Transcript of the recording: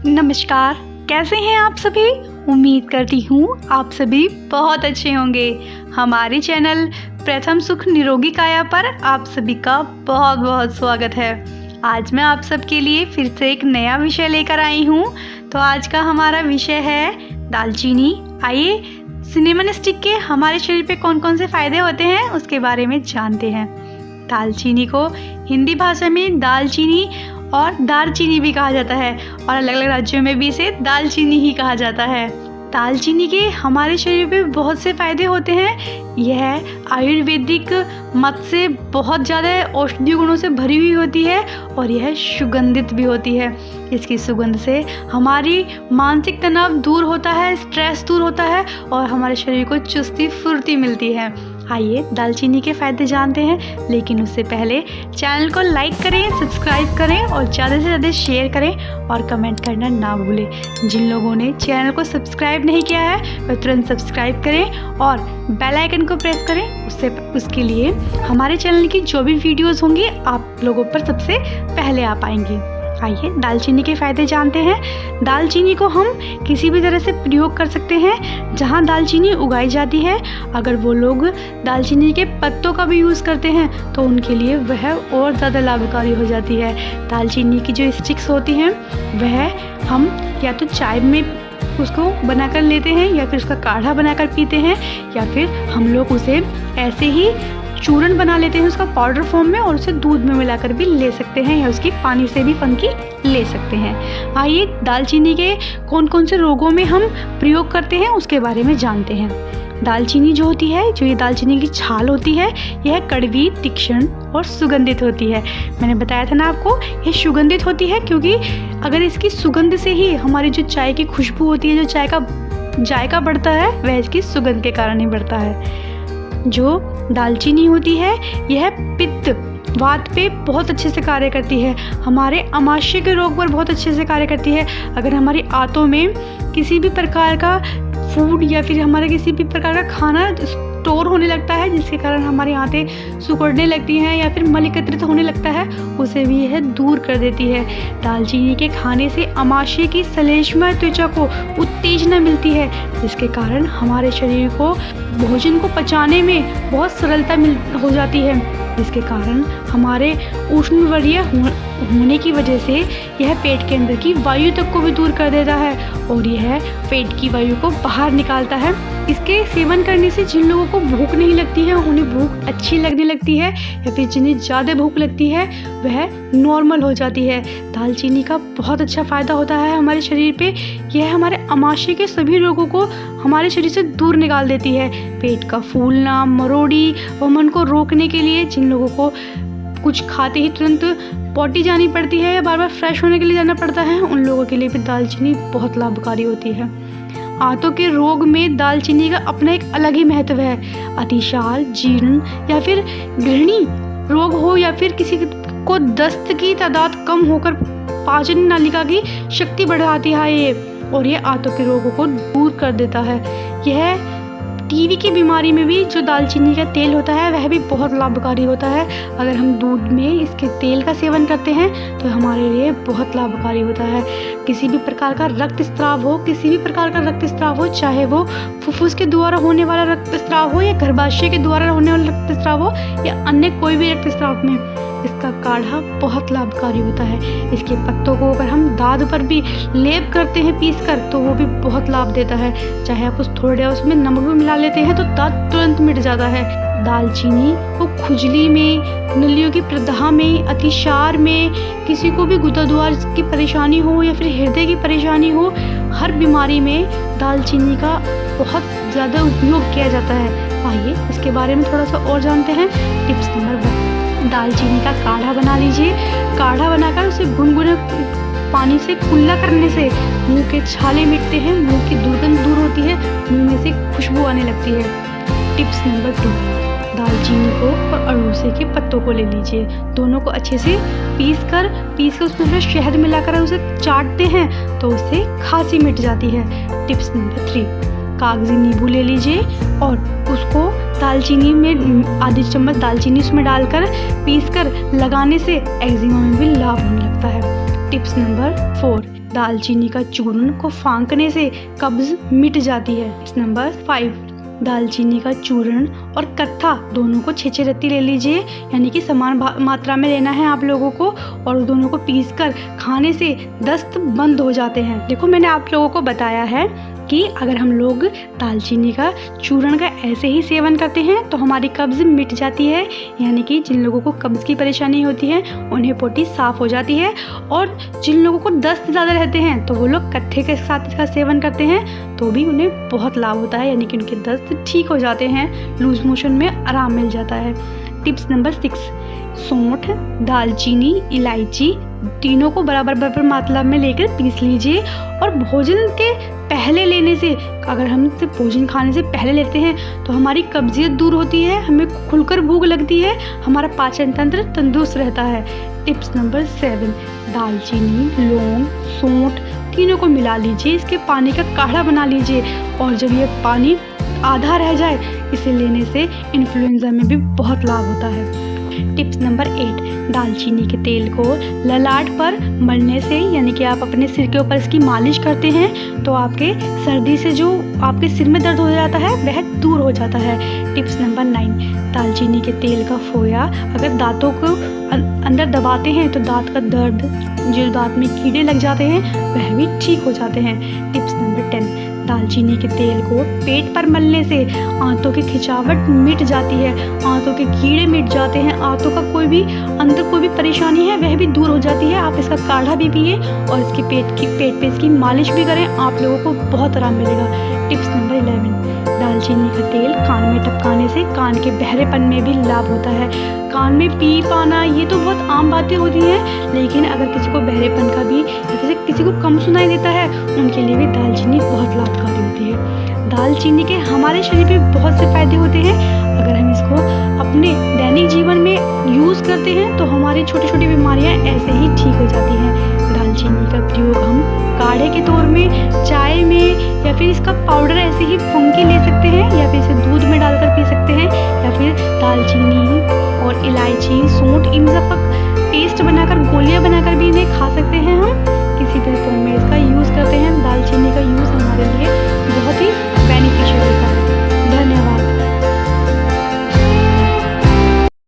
नमस्कार, कैसे हैं आप सभी। उम्मीद करती हूँ आप सभी बहुत अच्छे होंगे। हमारे चैनल प्रथम सुख निरोगी काया पर आप सभी का बहुत बहुत स्वागत है। आज मैं आप सबके लिए फिर से एक नया विषय लेकर आई हूँ। तो आज का हमारा विषय है दालचीनी। आइए सिनेमन स्टिक के हमारे शरीर पे कौन कौन से फायदे होते हैं उसके बारे में जानते हैं। दालचीनी को हिंदी भाषा में दालचीनी और दालचीनी भी कहा जाता है और अलग अलग राज्यों में भी इसे दालचीनी ही कहा जाता है। दालचीनी के हमारे शरीर पे बहुत से फायदे होते हैं। यह आयुर्वेदिक मत से बहुत ज़्यादा औषधीय गुणों से भरी हुई होती है और यह सुगंधित भी होती है। इसकी सुगंध से हमारी मानसिक तनाव दूर होता है, स्ट्रेस दूर होता है और हमारे शरीर को चुस्ती फुर्ती मिलती है। आइए दालचीनी के फ़ायदे जानते हैं, लेकिन उससे पहले चैनल को लाइक करें, सब्सक्राइब करें और ज़्यादा से ज़्यादा शेयर करें और कमेंट करना ना भूलें। जिन लोगों ने चैनल को सब्सक्राइब नहीं किया है वह तुरंत सब्सक्राइब करें और बेल आइकन को प्रेस करें। उसके लिए हमारे चैनल की जो भी वीडियोज़ होंगी आप लोगों पर सबसे पहले आ पाएंगी। आइए दालचीनी के फ़ायदे जानते हैं। दालचीनी को हम किसी भी तरह से प्रयोग कर सकते हैं जहां दालचीनी उगाई जाती है। अगर वो लोग दालचीनी के पत्तों का भी यूज़ करते हैं तो उनके लिए वह और ज़्यादा लाभकारी हो जाती है। दालचीनी की जो स्टिक्स होती हैं वह हम या तो चाय में उसको बनाकर लेते हैं या फिर उसका काढ़ा बनाकर पीते हैं या फिर हम लोग उसे ऐसे ही चूर्ण बना लेते हैं उसका पाउडर फॉर्म में और उसे दूध में मिलाकर भी ले सकते हैं या उसकी पानी से भी फंकी ले सकते हैं। आइए दालचीनी के कौन कौन से रोगों में हम प्रयोग करते हैं उसके बारे में जानते हैं। दालचीनी जो होती है, जो ये दालचीनी की छाल होती है, यह कड़वी, तीक्ष्ण और सुगंधित होती है। मैंने बताया था ना आपको, ये सुगंधित होती है क्योंकि अगर इसकी सुगंध से ही हमारी जो चाय की खुशबू होती है, जो चाय का जायका बढ़ता है, वह इसकी सुगंध के कारण ही बढ़ता है। जो दालचीनी होती है यह पित्त वात पे बहुत अच्छे से कार्य करती है। हमारे आमाशय के रोग पर बहुत अच्छे से कार्य करती है। अगर हमारी आंतों में किसी भी प्रकार का फूड या फिर हमारे किसी भी प्रकार का खाना स्टोर होने लगता है जिसके कारण हमारी आंतें सिकुड़ने लगती हैं या फिर मल एकत्रित होने लगता है, उसे भी यह दूर कर देती है। दालचीनी के खाने से आमाशय की श्लेष्मा त्वचा को उत्तेजना मिलती है जिसके कारण हमारे शरीर को भोजन को पचाने में बहुत सरलता हो जाती है, जिसके कारण हमारे उष्णवर्य होने की वजह से यह पेट के अंदर की वायु तक को भी दूर कर देता है और यह पेट की वायु को बाहर निकालता है। इसके सेवन करने से जिन लोगों को भूख नहीं लगती है, उन्हें भूख अच्छी लगने लगती है या फिर जिन्हें ज़्यादा भूख लगती है वह नॉर्मल हो जाती है। दालचीनी का बहुत अच्छा फ़ायदा होता है हमारे शरीर पे। यह हमारे आमाशय के सभी रोगों को हमारे शरीर से दूर निकाल देती है। पेट का फूलना, मरोड़ी और मन को रोकने के लिए जिन लोगों को कुछ खाते ही तुरंत पॉटी जानी पड़ती है या बार बार फ्रेश होने के लिए जाना पड़ता है, उन लोगों के लिए भी दालचीनी बहुत लाभकारी होती है। आंतों के रोग में दालचीनी का अपना एक अलग ही महत्व है। अतिसार, जीर्ण या फिर गृहिणी रोग हो या फिर किसी को दस्त की तादाद कम होकर पाचन नालिका की शक्ति बढ़ाती है ये, और ये आंतों के रोगों को दूर कर देता है। यह टीबी की बीमारी में भी जो दालचीनी का तेल होता है वह भी बहुत लाभकारी होता है। अगर हम दूध में इसके तेल का सेवन करते हैं तो हमारे लिए बहुत लाभकारी होता है। किसी भी प्रकार का रक्तस्राव हो, चाहे वो फुफ्फुस के द्वारा होने वाला रक्तस्राव हो या गर्भाशय के द्वारा होने वाला रक्तस्राव हो या अन्य कोई भी रक्तस्राव में, इसका काढ़ा बहुत लाभकारी होता है। इसके पत्तों को अगर हम दाद पर भी लेप करते हैं पीसकर तो वो भी बहुत लाभ देता है। चाहे आप थोड़ा उसमें नमक भी मिला लेते हैं तो दाद तुरंत मिट जाता है। दालचीनी को खुजली में, नलियों की प्रदाह में, अतिसार में, किसी को भी गुदाद्वार की परेशानी हो या फिर हृदय की परेशानी हो, हर बीमारी में दालचीनी का बहुत ज़्यादा उपयोग किया जाता है। आइए इसके बारे में थोड़ा सा और जानते हैं। टिप्स नंबर 1, दालचीनी का काढ़ा बना लीजिए। काढ़ा बनाकर उसे गुनगुने पानी से कुल्ला करने से मुंह के छाले मिटते हैं, मुंह की दुर्गंध दूर होती है, मुंह में से खुशबू आने लगती है। टिप्स नंबर 2, दालचीनी को और अड़ूसी के पत्तों को ले लीजिए। दोनों को अच्छे से पीस कर उसमें फिर शहद मिलाकर उसे चाटते हैं तो उससे खांसी मिट जाती है। टिप्स नंबर 3, कागजी नींबू ले लीजिए और उसको दालचीनी में आधी चम्मच दालचीनी उसमें डालकर पीसकर लगाने से एक्जिमा में भी लाभ होने लगता है। टिप्स नंबर 4, दालचीनी का चूर्ण को फांकने से कब्ज मिट जाती है। नंबर 5, दालचीनी का चूर्ण और कत्था दोनों को 6 रत्ती ले लीजिए, यानी कि समान मात्रा में लेना है आप लोगों को, और दोनों को पीसकर खाने से दस्त बंद हो जाते हैं। देखो मैंने आप लोगों को बताया है कि अगर हम लोग दालचीनी का चूर्ण का ऐसे ही सेवन करते हैं तो हमारी कब्ज़ मिट जाती है, यानी कि जिन लोगों को कब्ज़ की परेशानी होती है उन्हें पोटी साफ़ हो जाती है। और जिन लोगों को दस्त ज़्यादा रहते हैं तो वो लोग कत्थे के साथ इसका सेवन करते हैं तो भी उन्हें बहुत लाभ होता है, यानी कि उनके दस्त ठीक हो जाते हैं, लूज मोशन में आराम मिल जाता है। टिप्स नंबर 6, सौंठ, दालचीनी, इलायची तीनों को बराबर मात्रा में लेकर पीस लीजिए, और भोजन के पहले लेने से, अगर हम भोजन खाने से पहले लेते हैं तो हमारी कब्जियत दूर होती है, हमें खुलकर भूख लगती है, हमारा पाचन तंत्र तंदुरुस्त रहता है। टिप्स नंबर 7, दालचीनी, लौंग, सौंठ तीनों को मिला लीजिए, इसके पानी का काढ़ा बना लीजिए, और जब ये पानी आधा रह जाए इसे लेने से इन्फ्लुएंजा में भी बहुत लाभ होता है। टिप्स नंबर 8, दालचीनी के तेल को ललाट पर मलने से, यानी कि आप अपने सिर के ऊपर इसकी मालिश करते हैं तो आपके सर्दी से जो आपके सिर में दर्द हो जाता है वह दूर हो जाता है। टिप्स नंबर 9, दालचीनी के तेल का फोया अगर दांतों को अंदर दबाते हैं तो दांत का दर्द, जो दांत में कीड़े लग जाते हैं वह भी ठीक हो जाते हैं। टिप्स नंबर 10, दालचीनी के तेल को पेट पर मलने से आंतों की खिंचावट मिट जाती है, आंतों के कीड़े मिट जाते हैं, आंतों का अंदर कोई भी परेशानी है वह भी दूर हो जाती है। आप इसका काढ़ा भी पिए और इसकी पेट पे इसकी मालिश भी करें, आप लोगों को बहुत आराम मिलेगा। टिप्स नंबर 11, दालचीनी का तेल कान में टपकाने से कान के बहरेपन में भी लाभ होता है। कान में पी पाना ये तो बहुत आम बातें होती हैं, लेकिन अगर किसी को बहरेपन का भी या किसी को कम सुनाई देता है उनके लिए भी दालचीनी बहुत लाभकारी होती है। दालचीनी के हमारे शरीर पे बहुत से फायदे होते हैं, अगर हम इसको अपने दैनिक जीवन में यूज़ करते हैं तो हमारी छोटी छोटी बीमारियां ऐसे ही ठीक हो जाती हैं। दालचीनी का प्रयोग हम काढ़े के तौर में, चाय में, या फिर इसका पाउडर ऐसे ही फूंक ले सकते हैं, या फिर इसे दूध में डालकर पी सकते हैं, या फिर दालचीनी और इलायची, सौंठ इन सब का पेस्ट बनाकर, गोलियां बनाकर भी इन्हें खा सकते